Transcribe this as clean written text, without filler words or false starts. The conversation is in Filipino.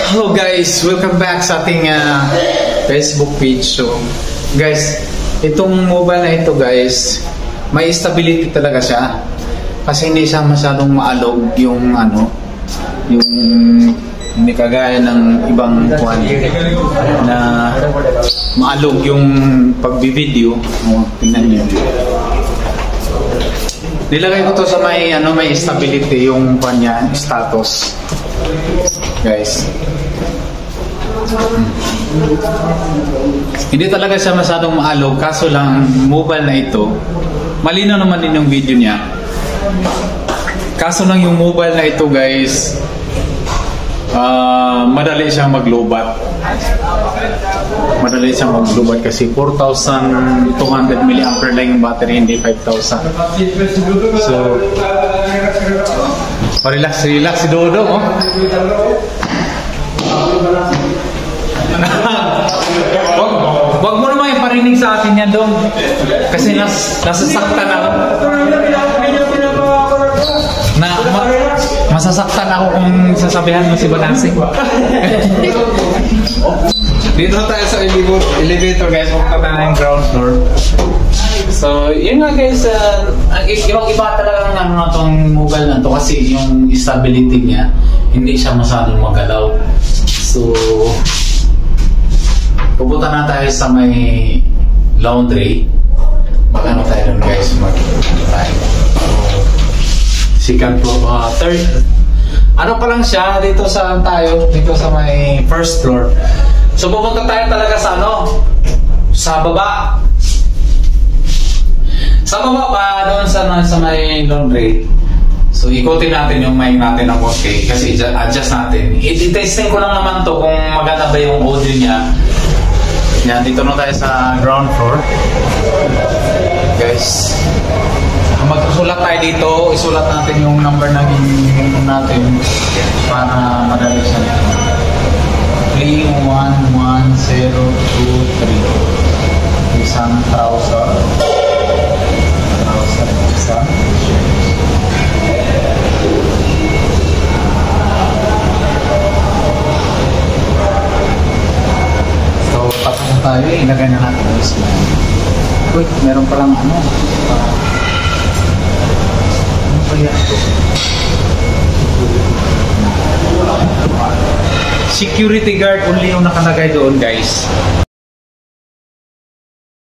Hello guys, welcome back sa ating Facebook page. So guys, itong mobile na ito guys, may stability talaga siya. Kasi hindi siya masyadong maalog yung yung hindi kagaya ng ibang quality na maalog yung pagbi-video. Tingnan niyo. Nilagay ko to sa may stability yung kanya status. Guys. Hindi talaga siya masyadong maalog, kaso lang mobile na ito. Malinaw naman din yung video niya. Kaso lang yung mobile na ito, guys, madali siyang maglobat. Madali siyang maglobat kasi 4,200 mAh lang yung battery, hindi 5,000. So, relax si Dodo, oh. Wag mo naman iparinig sa akin yan, Dong. Kasi nasasaktan ako. Masasaktan ako kung sasabihan mo si Balansing. Dito tayo sa elevator, guys. Punta tayo ng ground floor. So, yun nga guys, ibang-iba talaga ng itong mobile na to kasi yung stability niya, hindi siya masyadong magalaw. So, pupunta na tayo sa may laundry. Mag-ano tayo dun guys, mag-tayo. Second floor, third. Ano pa lang siya, dito sa may first floor. So, pupunta tayo talaga sa sa baba. Sa baba pa, doon sa may laundry. So, ikutin natin yung mic natin ng okay kasi adjust natin. I-testing ko lang naman to kung maganda ba yung audio niya. Yan, dito na tayo sa ground floor. Guys, magsusulat tayo dito. Isulat natin yung number natin para madali siya. 311-023. Isang trouser. Isa. So, tapos tayo, ilagay na natin yung slime. Uy, meron palang ano pa yan ito? Security guard only yung nakalagay doon, guys.